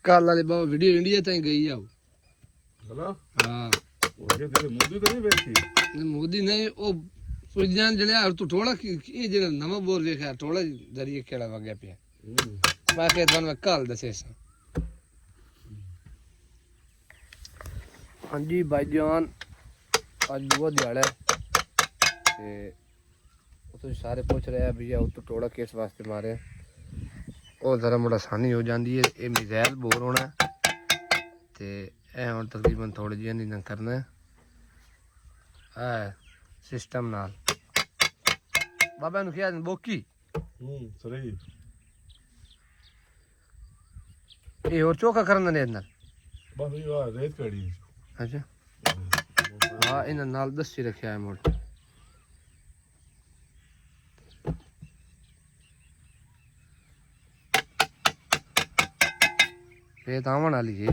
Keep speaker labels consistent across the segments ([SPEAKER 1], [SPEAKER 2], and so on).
[SPEAKER 1] ਕੱਲ ਵਾਲੀ ਬਾਬਾ video India ਤਾਈਂ ਗਈ ਆ
[SPEAKER 2] ਹਨਾ
[SPEAKER 1] ਹਾਂ
[SPEAKER 2] ਉਹ ਜਿਹੜੇ ਮੋਦੀ ਤਾਂ ਨਹੀਂ ਵੇਖੀ
[SPEAKER 1] ਮੋਦੀ ਨੇ ਉਹ ਪੁੱਜਾਂ ਜਿਹੜਾ ਤੂੰ ਟੋਲਾ ਇਹ ਜਿਹੜਾ ਨਵਾਂ ਬੋਰ ਵੇਖਿਆ ਟੋਲਾ ਦਰੀਏ ਕਿਹੜਾ ਵਗਿਆ ਪਿਆ ਮੈਂ ਕਿਹਾ ਤੁਹਾਨੂੰ ਕੱਲ ਦੱਸੇ ਸਾਂ ਹਾਂਜੀ ਭਾਈ ਜਾਨ ਅੱਜ ਬਹੁਤ ਦਿਹਾੜਾ ਤੇ ਤੁਸੀਂ ਸਾਰੇ ਪੁੱਛ ਰਹੇ ਆ ਵੀ ਉਹ ਤੋਂ ਟੋਲਾ ਕਿਸ ਵਾਸਤੇ ਮਾਰਿਆ ਉਹ ਜ਼ਰਾ ਮੁੜ ਆਸਾਨੀ ਹੋ ਜਾਂਦੀ ਹੈ ਇਹ ਮਿਜ਼ਾਈਲ ਬੋਰ ਹੋਣਾ ਤੇ ਇਹ ਹੁਣ ਤਕਰੀਬਨ ਥੋੜੀ ਜਿਹੀ ਨਹੀਂ ਕਰਨਾ ਹੈ ਸਿਸਟਮ ਨਾਲ ਬਾਬਾ ਨੂੰ ਕਿਹਾ ਬੋਕੀ
[SPEAKER 2] ਸਹੀ
[SPEAKER 1] ਇਹ ਹੋਰ ਚੋਖਾ ਕਰਨ ਦੇ ਨਾਲ
[SPEAKER 2] ਬਸ ਇਹ ਆ ਰੇਤ ਕੜੀ
[SPEAKER 1] ਅੱਛਾ ਹਾਂ ਇਹਨਾਂ ਨਾਲ ਦੱਸੀ ਰੱਖਿਆ ਹੈ ਮੋੜ ਇਹ ਤਾਂ ਆਉਣ ਵਾਲੀ ਜੀ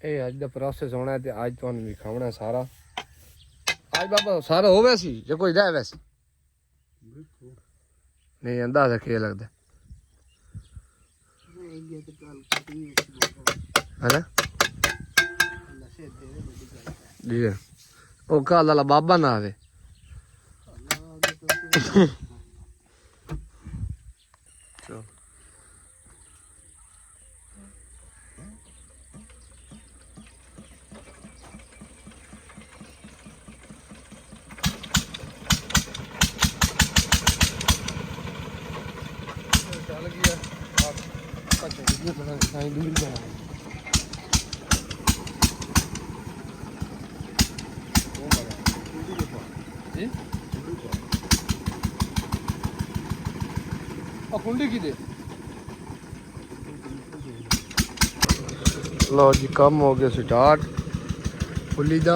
[SPEAKER 1] ਇਹ ਅੱਜ ਦਾ ਪ੍ਰੋਸੈਸ ਹੋਣਾ ਤੇ ਅੱਜ ਤੁਹਾਨੂੰ ਵਿਖਾਉਣਾ ਸਾਰਾ ਅੱਜ ਬਾਬਾ ਸਾਰਾ ਹੋਵੇ ਸੀ ਜੇ ਕੋਈ ਰਹਿ ਵੈਸੀ ਨਹੀਂ ਅੰਦਾਜ਼ਾ ਕੀ ਲੱਗਦਾ ਹੈਨਾ ਜੀ ਉਹ ਕਾਲ ਵਾਲਾ ਬਾਬਾ ਨਾ ਆਵੇ कुंडी की दे लो जी कम हो गया स्टार्ट फुली दा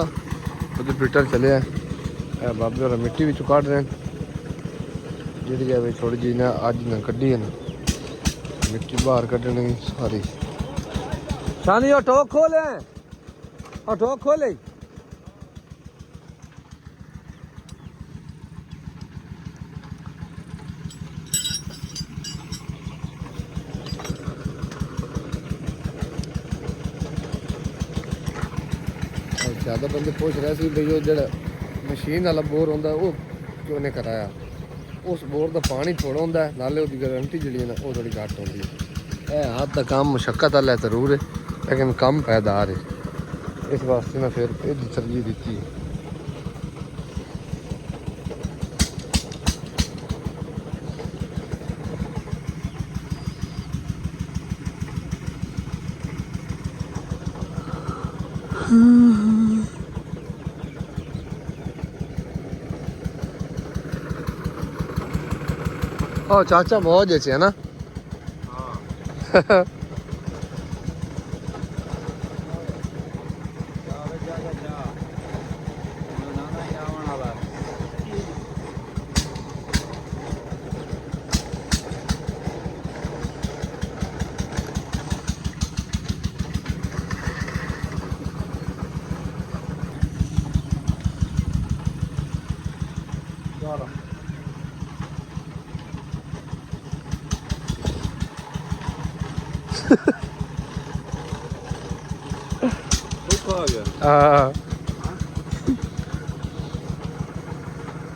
[SPEAKER 1] तो फिल्टर चले बाबे और मिट्टी भी काट रहे हैं जी है थोड़ी जी ना अज ना कड्डी है ना मिट्टी बाहर कड्डनी सारी शानी और ठोक खोले और ठोक खोले ज़्यादा बंदे पूछ रहे थे भाई जो मशीन वाला बोर होंगे वो क्यों नहीं कराया उस बोर का पानी थोड़ा होंगे नाले उसकी गारंटी जी ना वो थोड़ी घट होती है हाथ का काम मुशक्कत वाला जरूर है लेकिन कम पैदार है इस वास्ते ना फिर तरजीह दी ओ चाचा बहुत जैसे है ना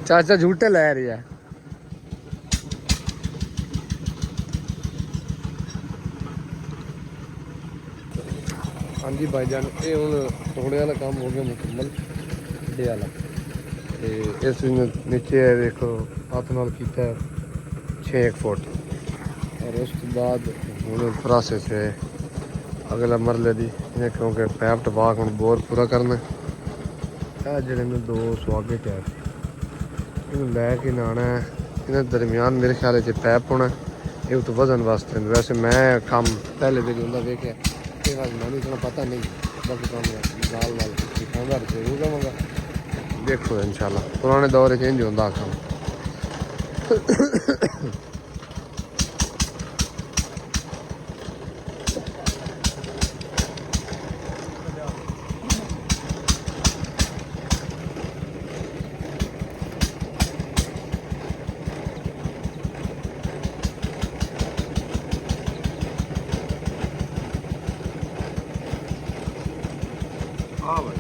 [SPEAKER 1] चाचा झूठे लै रही है हाँ जी भाई जान ये हूँ थोड़े वाला काम हो गया मुकम्मल डे वाला इस नीचे देखो हाथ नाल किया 6 फुट और उस बाद हूँ प्रोसेस है अगला मरले दी इन्हें क्योंकि पैप टपा के बोर पूरा करना जोड़े ने 2 सुहागे टायर इन लैके आना है इन्हें दरम्यान मेरे ख्याल से पैप होना ये तो वजन वास्ते वैसे मैं काम पहले भी होंगे वेख्या मैं इतना पता नहीं बाकी तो गाल वाल दिखाऊंगा जरूर लवांगा देखो इंशाल्लाह पुराने दौर चेंज होता काम
[SPEAKER 2] हाँ भाई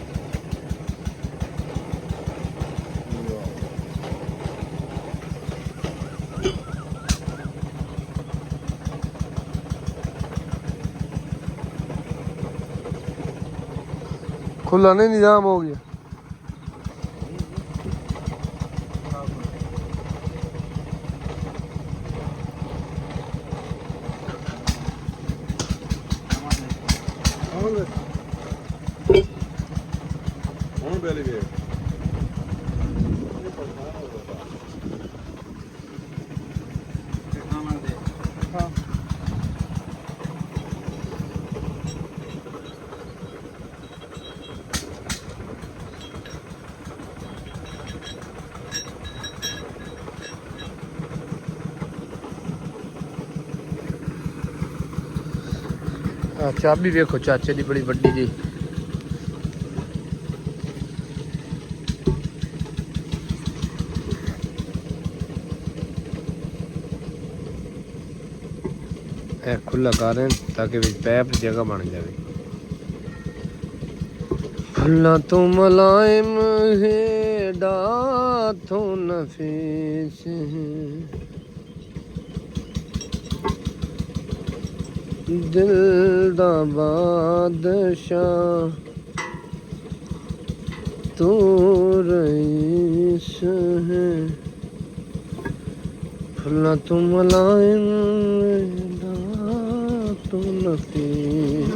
[SPEAKER 1] खुला नहीं निजाम हो गया।
[SPEAKER 2] कौन पहले गए
[SPEAKER 1] चाबी वेखो चाचे दी बड़ी वड्डी जी। खुला कर रहे हैं ताकि पैप जगह बन जाए। फुल्ला तो मुलायम है डाथो नफीस है, दिल दा बादशाह तू रईस है। फुल्ला तो मुलायम डाथो नफीस।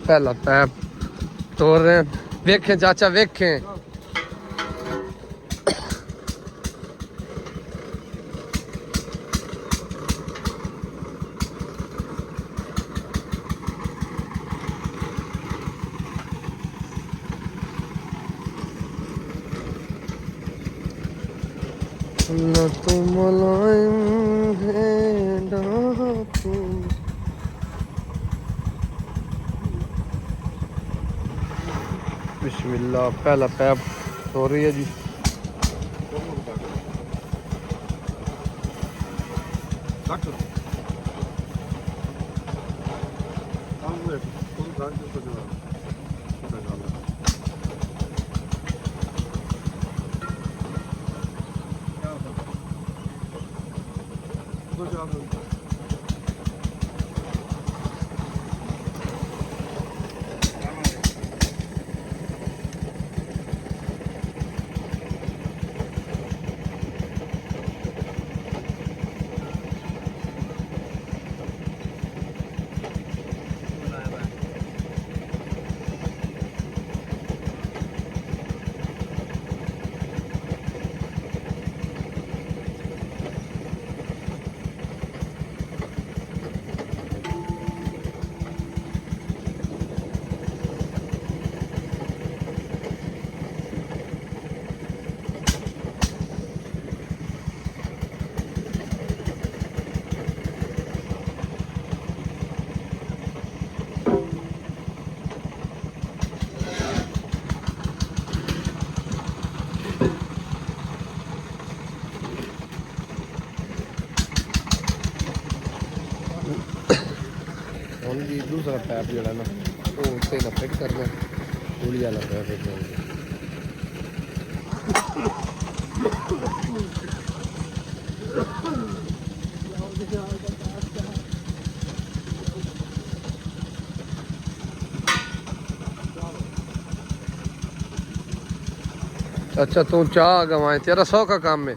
[SPEAKER 1] पहला पैप तोड़ रहे हैं। वेखें चाचा वेखें। न तो मुलायम है डाकू। बिस्मिल्लाह पहला पैप हो रही है जी। ਹੁਣ ਜੀ ਦੂਸਰਾ ਪੈਪ ਜਿਹੜਾ ਨਾ ਉਹ ਉੱਤੇ ਨਾ ਫਿੱਟ ਕਰਨਾ। ਗੋਲੀ ਵਾਲਾ ਪੈਪ ਹੈ। अच्छा तू चाह गवाए तेरा 100 का काम है।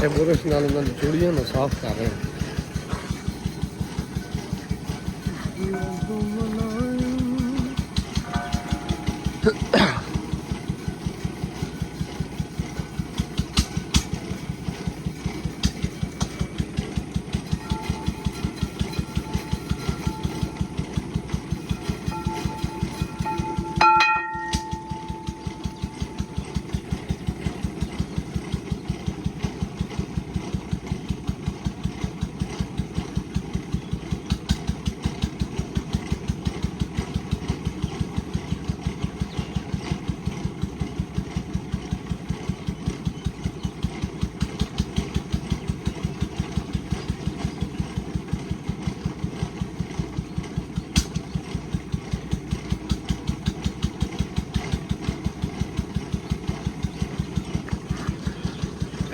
[SPEAKER 1] ਇਹ ਬੁਰਸ਼ ਨਾਲ ਉਹਨਾਂ ਦੀ ਚੂੜੀਆਂ ਨੂੰ ਸਾਫ਼ ਕਰ ਰਹੇ ਨੇ।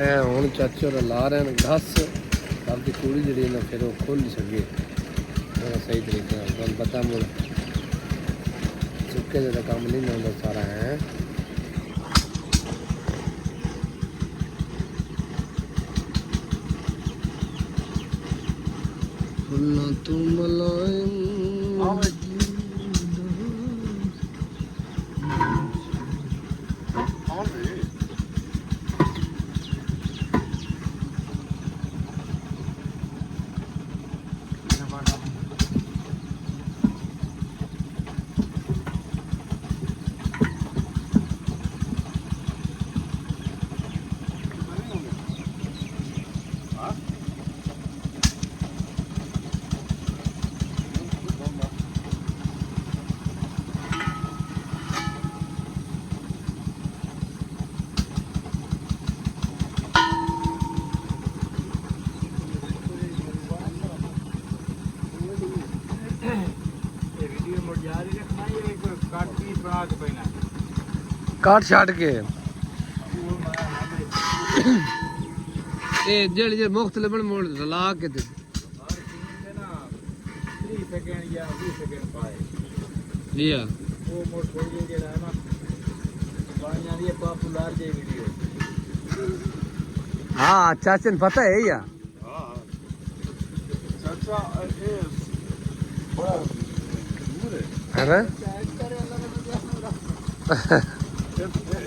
[SPEAKER 1] ਇਹ ਹੁਣ ਚਾਚੇ ਦਾ ਲਾ ਰਹੇ ਨੇ ਘਸ ਆਪਦੀ ਕੁੜੀ ਜਿਹੜੀ ਨਾ ਫਿਰ ਉਹ ਖੁੱਲ ਸਕੇ ਸਹੀ ਤਰੀਕੇ ਨਾਲ ਤੁਹਾਨੂੰ ਪਤਾ ਮੁੜ ਚੁੱਕੇ ਦਾ ਕੰਮ ਨਹੀਂ ਹੁੰਦਾ ਸਾਰਾ ਹੈ। ਫੁੱਲਾਂ ਤੋਂ ਮਲਾਇਮ काट छाट के जेड़ी जे मुख्तलिफ मोड़ ला के ते
[SPEAKER 3] 3 सेकंड या 20 सेकंड पाए
[SPEAKER 1] लिया
[SPEAKER 3] वो मोड़ छोड़ के जेड़ा है ना बानिया दी पॉपुलर जे वीडियो।
[SPEAKER 1] हां चाचन पता है या
[SPEAKER 2] हां चाचा ये बड़ा दूर है
[SPEAKER 1] अरे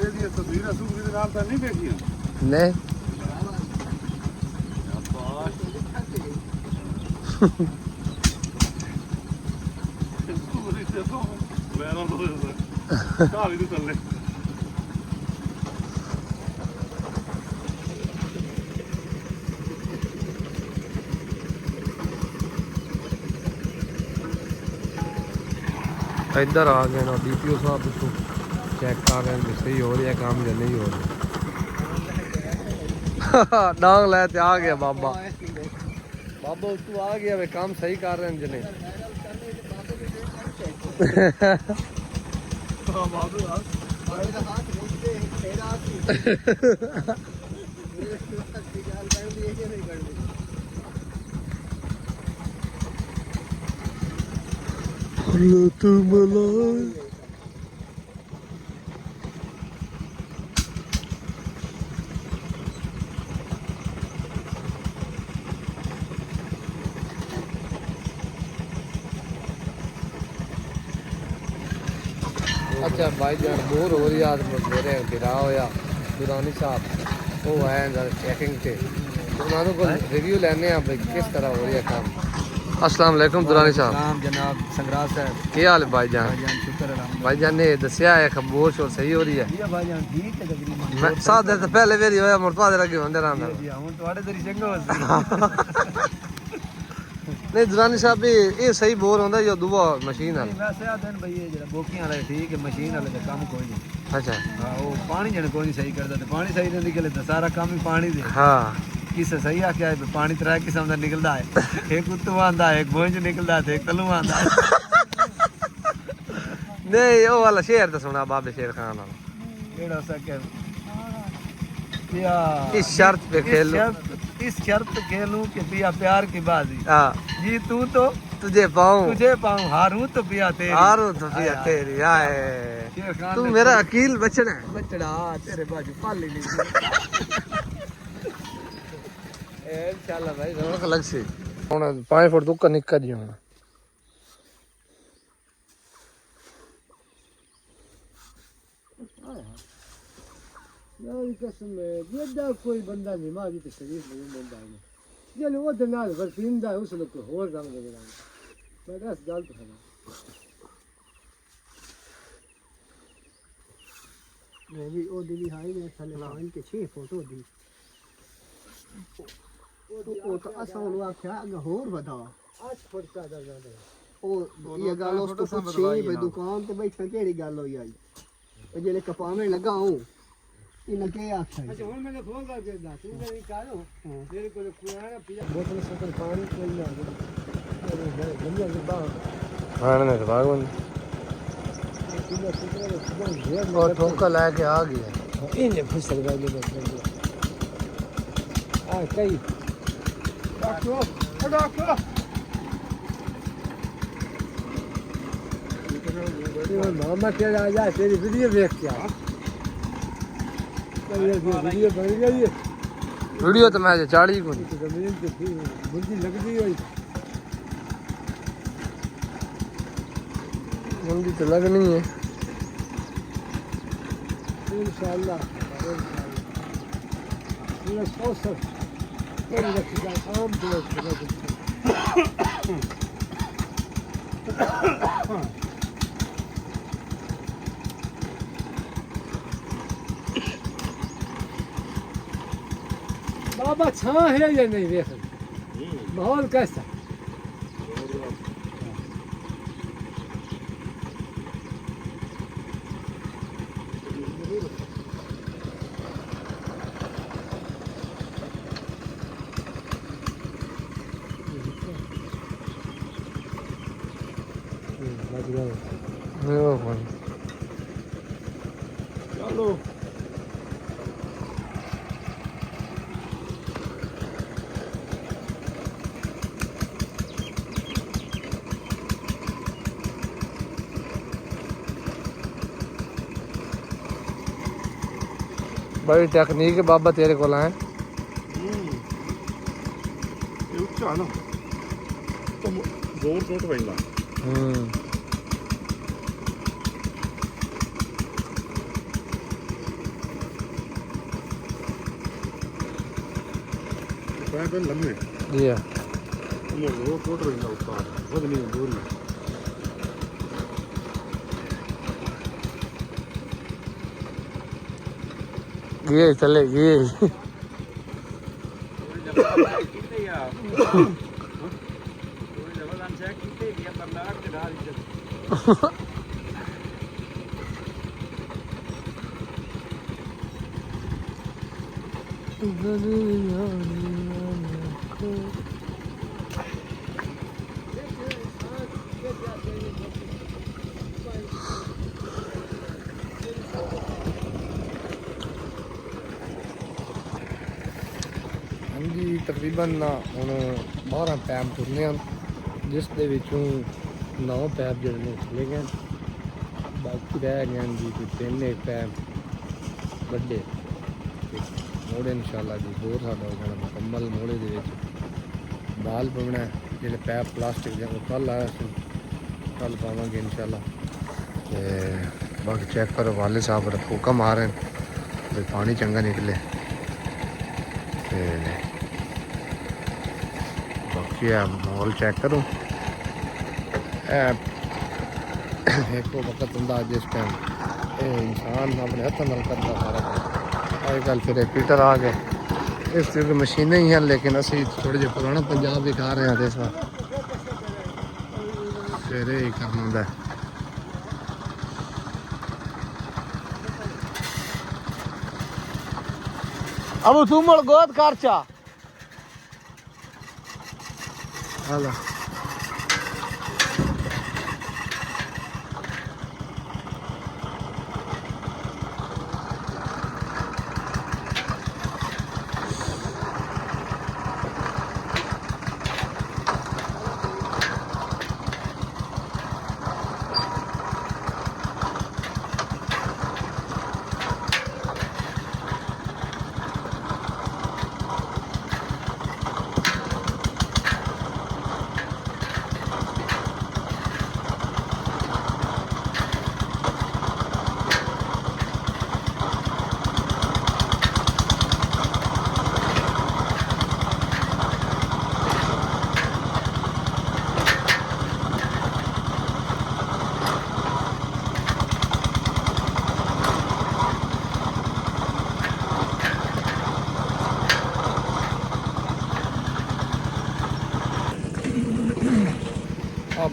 [SPEAKER 2] ਇਹਦੀਆਂ ਤਸਵੀਰਾਂ ਸੂਰੀ ਦੇ ਨਾਲ ਤਾਂ ਨਹੀਂ ਦੇਖੀਆਂ
[SPEAKER 1] नहीं
[SPEAKER 2] ਸੂਰੀ ਤੇ ਤੋਂ ਮੈਂ ਨਾ ਲੋਏ ਕਾਲੀ ਦੇ ਥੱਲੇ
[SPEAKER 1] इधर आ गए ना डीपीओ साहब इसको चेक कर रहे हैं सही हो रही है काम या नहीं हो रहा। डांग ले ते आ गया बाबा बाबा तू आ गया वे काम सही कर रहे हैं जने अच्छा भाई जान बोर हो रही आज मेरे गिरा होया दुरानी साहब वो आए चेकिंग से तो उन्होंने को रिव्यू लेने हैं भाई किस तरह हो रही है काम। अस्सलाम वालेकुम दुरानी साहब।
[SPEAKER 3] नाम जनाब संगराज साहब।
[SPEAKER 1] क्या हाल है भाईजान?
[SPEAKER 3] शुक्र है
[SPEAKER 1] भाईजान ने दसिया है खबोश और सही हो रही है
[SPEAKER 3] भाईजान ठीक है तकरीबन
[SPEAKER 1] मैं 7 दिन तो पहले मेरी होया मुर्तवा दे लगे होंदे रहंदा
[SPEAKER 3] ਹੁਣ ਤੁਹਾਡੇ ਤੇਰੀ ਚੰਗਾ ਹੋ
[SPEAKER 1] नहीं दुरानी साहब ये सही बोर होंदा जो दुआ मशीन है
[SPEAKER 3] ਵੈਸੇ ਆ ਦਿਨ ਬਈ ਇਹ ਜਿਹੜਾ ਬੋਕੀਆਂ ਵਾਲੇ ਠੀਕ ਹੈ ਮਸ਼ੀਨ ਵਾਲੇ ਦਾ ਕੰਮ ਕੋਈ ਨਹੀਂ।
[SPEAKER 1] अच्छा
[SPEAKER 3] ਹਾਂ ਉਹ ਪਾਣੀ ਜਣ ਕੋਈ ਨਹੀਂ ਸਹੀ ਕਰਦਾ ਤੇ ਪਾਣੀ ਸਹੀ ਦਿੰਦੀ ਕਿ ਤਾਂ ਸਾਰਾ ਕੰਮ ਹੀ ਪਾਣੀ ਦੇ
[SPEAKER 1] हाँ
[SPEAKER 3] ਕਿਸੇ ਸਹੀ ਆ ਕਿ ਪਾਣੀ ਤਰਾ ਕਿਸਮ ਦਾ ਨਿਕਲਦਾ ਹੈ ਇੱਕ ਉੱਤੋਂ ਆਂਦਾ ਹੈ ਇੱਕ ਬੋਝ ਨਿਕਲਦਾ ਤੇ ਇੱਕ ਤਲੂ ਆਂਦਾ ਹੈ।
[SPEAKER 1] नहीं वो वाला शेर तो सुना बाबे शेर खान वाला
[SPEAKER 3] ਕਿਹੜਾ ਸਕੇ या
[SPEAKER 1] इस शर्त पे खेल
[SPEAKER 3] इस शर्त खेलूं कि पिया प्यार की बाजी
[SPEAKER 1] हाँ
[SPEAKER 3] जी तू तो
[SPEAKER 1] तुझे पाऊं
[SPEAKER 3] तुझे पाऊं हारूं तो पिया तेरी
[SPEAKER 1] हारूं तो पिया तेरी आए
[SPEAKER 3] शेर खान
[SPEAKER 1] तू
[SPEAKER 3] ने
[SPEAKER 1] मेरा अकील बचना है
[SPEAKER 3] बचड़ा तेरे बाजू पाली नहीं इंशाल्लाह भाई
[SPEAKER 1] रौनक अलग से ਹੁਣ 5 ਫੁੱਟ ਤੋਂ ਨਿੱਕਾ ਜੀ ਹੋਣਾ
[SPEAKER 3] यार कसम है ये दा कोई बंदा नहीं मारी तो शरीफ नहीं बंदा है ये लो वो दनाल बरसिंदा है उस लोग को और रंग लगा मैं बस गलत है मैं भी ओ दी हाई ने थले लाइन के 6 फोटो दी ਉਹ ਤਾਂ ਅਸਾਂ ਨੂੰ ਆਖਿਆ ਹੋਰ ਵਧਾ 8 ਫੁੱਟ ਦਾ ਜਾਂਦਾ ਉਹ ਇਹ ਗੱਲ ਉਸ ਤੋਂ ਪੁੱਛੀ ਬਈ ਦੁਕਾਨ ਤੇ ਬੈਠਾ ਕਿਹੜੀ ਗੱਲ ਹੋਈ ਆਈ ਉਹ ਜਿਹੜੇ ਕਪਾਵੇਂ ਲਗਾ ਉਹ ਇਹਨਾਂ ਕੇ ਆਖਿਆ ਅੱਛਾ ਹੁਣ ਮੈਨੂੰ ਫੋਨ ਕਰਕੇ ਦੱਸ ਤੂੰ ਮੇਰੀ ਕਾਹੋ ਮੇਰੇ ਕੋਲ ਕੁਆਰਾ ਪੀਆ ਬੋਤਲ ਸੋਤਲ ਪਾਣੀ ਕੋਈ ਨਾ ਮੇਰੇ ਗੰਦੇ ਦੇ ਬਾਹਰ
[SPEAKER 1] ਹਾਂ ਨੇ ਬਾਗਵਨ ਉਹ ਠੋਕਾ ਲੈ ਕੇ ਆ ਗਿਆ
[SPEAKER 3] ਇਹਨੇ ਫਸਲ ਗਏ ਨੇ ਆ ਕਈ ਡਾਕਟਰ मामा तेरा आजा तेरी वीडियो देख के वीडियो बन गई है
[SPEAKER 1] वीडियो तो मैं 40 को
[SPEAKER 3] जमीन पे थी मुझे लग गई हुई
[SPEAKER 1] मुंडी तो लगनी है
[SPEAKER 3] इंशाल्लाह ये सोच मेरी रखिएगा आम तो बाबा छा है या नहीं देख माहौल कैसा
[SPEAKER 2] चलो
[SPEAKER 1] बड़ी टेक्निक है बाबा तेरे को आए
[SPEAKER 2] ये उच्चा ना तो जोर टूट पैंदा पैदल लम्बे
[SPEAKER 1] जी हाँ
[SPEAKER 2] जोर टूट पैंदा उस्ताद वजनी दूरी
[SPEAKER 1] ये चले ये ਹਾਂਜੀ ਤਕਰੀਬਨ ਹੁਣ 12 ਪੈਪ ਤੁਰਨੇ ਹਨ ਜਿਸ ਦੇ ਵਿੱਚੋਂ 9 ਪੈਪ ਜਿਹੜੇ ਨੇ ਚਲੇ ਗਏ ਬਾਕੀ ਰਹਿ ਗਏ ਜੀ ਕੋਈ 3 ਪੈਪ ਵੱਡੇ ਮੋੜੇ ਇਨਸ਼ਾਅੱਲਾ ਜੀ ਹੋਰ ਸਾਡਾ ਹੋ ਜਾਣਾ ਮੁਕੰਮਲ ਮੋੜੇ ਦੇ ਵਿੱਚ ਬਾਲ ਪਾਉਣਾ ਜਿਹੜੇ ਪੈਪ ਪਲਾਸਟਿਕ ਦੇ ਉਹ ਕੱਲ ਆਇਆ ਸੀ ਕੱਲ ਪਾਵਾਂਗੇ ਇਨਸ਼ਾਅੱਲਾ ਤੇ ਬਾਕੀ ਚੈੱਕ ਕਰੋ ਵਾਲੇ ਸਾਹਿਬ ਫੂਕਾ ਮਾਰ ਰਹੇ ਤੇ ਪਾਣੀ ਚੰਗਾ ਨਿਕਲੇ ਤੇ ਬਾਕੀ ਆ ਮਾਹੌਲ ਚੈੱਕ ਕਰੋ ਇੱਕ ਵਕਤ ਹੁੰਦਾ ਜਿਸ ਟਾਈਮ ਇਹ ਇਨਸਾਨ ਆਪਣੇ ਹੱਥਾਂ ਨਾਲ ਕਰਦਾ ਸਾਰਾ ਕੰਮ ਅੱਜ ਕੱਲ੍ਹ ਫਿਰ ਪੀਟਰ ਆ ਗਏ ਇਸ ਤਰ੍ਹਾਂ ਮਸ਼ੀਨਾਂ ਹੀ ਹਨ ਲੇਕਿਨ ਅਸੀਂ ਥੋੜ੍ਹੇ ਜਿਹੇ ਪੁਰਾਣਾ ਪੰਜਾਬ ਵੀ ਖਾ ਰਹੇ ਹਾਂ ਤੇ ਇਸ ਵਾਰ ਫਿਰ ਇਹ ਕਰਨਾ ਹੁੰਦਾ Abu Tumul God Karcha. Hala.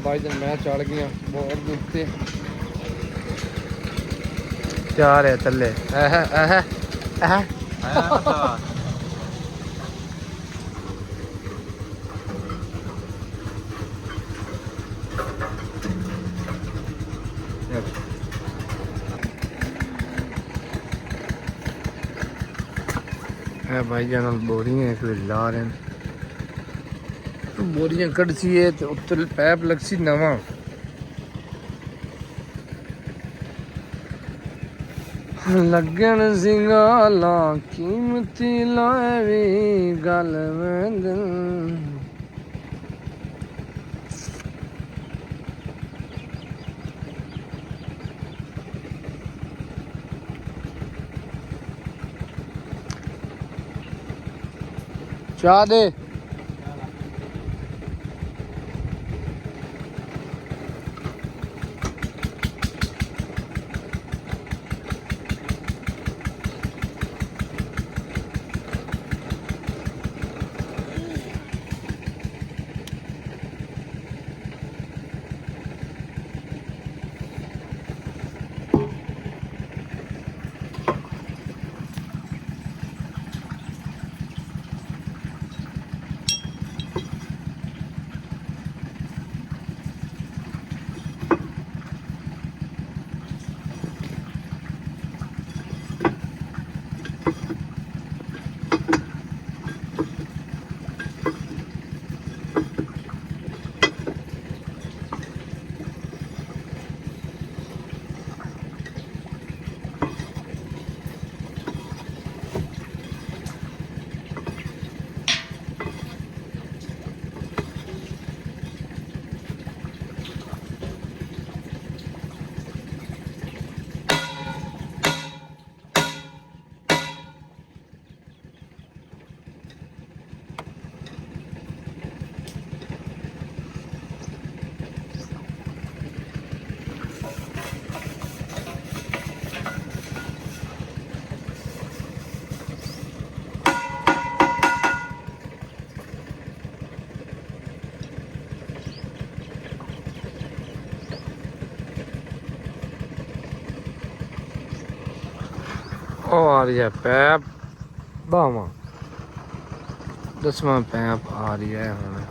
[SPEAKER 1] भाईजान मैं चढ़ गया बहुत नीचे जा रहे थल्ले है भाईजान बोरियां इस वे ला रहे हैं बोरियां कड़सी है तो उत्तर पैप लगसी नवा लगन सिंगाला कीमती लावी गल में दिल चाह दे ओ आ रही है पैप बावा 10वां पैप आ रही है हमें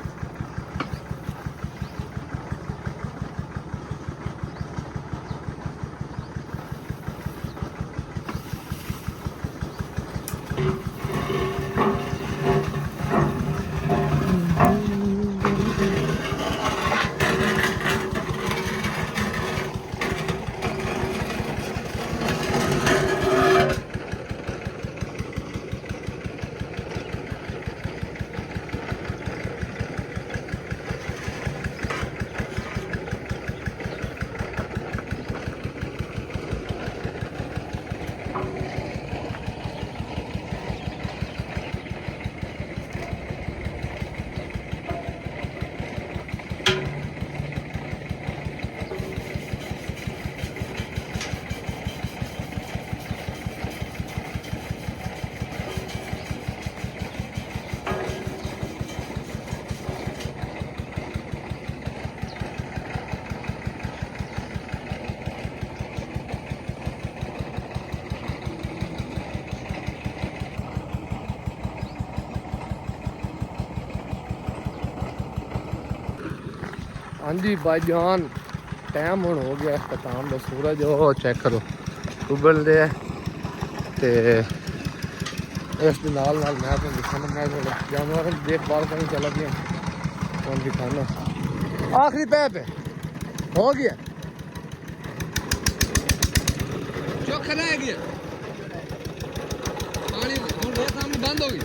[SPEAKER 1] हाँ जी भाईजान टाइम हुण हो गया खताम का सूरज वो चेक करो उबल रहा है तो इस दे नाल नाल मैं तो दिखाना मैं जानवर देखभाल करनी चला गया कौन दिखाना आखिरी पैप है हो गया चौखा रह गया पानी हुण सामने बंद हो गई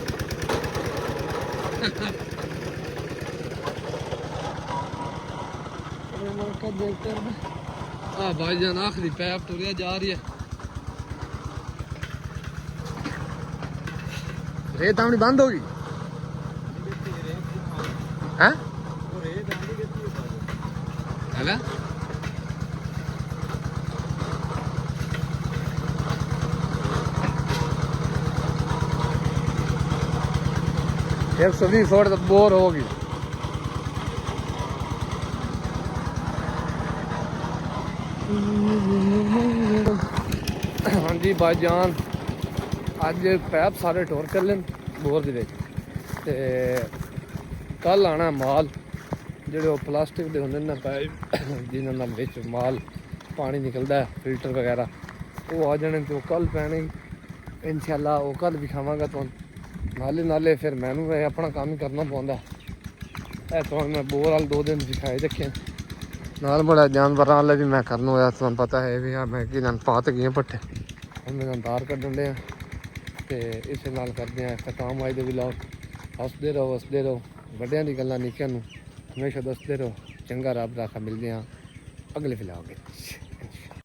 [SPEAKER 1] भाईजान आखिरी पैप तुरिया जा रही है रेत आनी बंद होगी हैं है 120 फुट तो बोर होगी ਹਾਂਜੀ ਭਾਈਜਾਨ ਅੱਜ ਪੈਪ ਸਾਰੇ ਟੋਰ ਚੱਲਣ ਬੋਰ ਦੇ ਵਿੱਚ ਤੇ ਕੱਲ ਆਣਾ ਮਾਲ ਜਿਹੜੇ ਉਹ ਪਲਾਸਟਿਕ ਦੇ ਹੁੰਦੇ ਨੇ ਪਾਈਪ ਜਿਨ੍ਹਾਂ ਨਾਲ ਵਿੱਚ ਮਾਲ ਪਾਣੀ ਨਿਕਲਦਾ ਫਿਲਟਰ ਵਗੈਰਾ ਉਹ ਆ ਜਾਣੇ ਤੇ ਉਹ ਕੱਲ ਪੈਣੇ ਇਨਸ਼ਾਅੱਲਾ ਉਹ ਕੱਲ ਵਿਖਾਵਾਂਗਾ ਤੁਹਾਨੂੰ ਨਾਲੇ ਫਿਰ ਮੈਨੂੰ ਇਹ ਆਪਣਾ ਕੰਮ ਹੀ ਕਰਨਾ ਪਉਂਦਾ ਇਹ ਤੁਹਾਨੂੰ ਮੈਂ ਬੋਰ ਵਾਲ 2 ਦਿਨ ਦਿਖਾਏ ਰੱਖੇ ਨਾਲ ਬੜਾ ਜਾਨਵਰਾਂ ਵਾਲੇ ਵੀ ਮੈਂ ਕਰਨ ਹੋਇਆ ਤੁਹਾਨੂੰ ਪਤਾ ਹੈ ਵੀ ਆ ਮੈਂ ਕਿਨਾਂ ਪਾਤ ਗਈਆਂ ਪੱਠੇ ਹੁਣ ਮੈਂ ਦਾਰ ਕੱਢਣ ਡਿਆ ਤੇ ਇਸੇ ਨਾਲ ਕਰਦੇ ਆ ਖਤਮ ਆਏ ਦੇ ਵਲੌਗ ਹੱਸਦੇ ਰਹੋ ਵੱਡਿਆਂ ਦੀ ਗੱਲਾਂ ਨਿੱਕਿਆਂ ਨੂੰ ਹਮੇਸ਼ਾ ਦੱਸਦੇ ਰਹੋ ਚੰਗਾ ਰੱਬ ਰਾਖਾ ਮਿਲਦੇ ਆ ਅਗਲੇ ਵਲੌਗ ਵਿੱਚ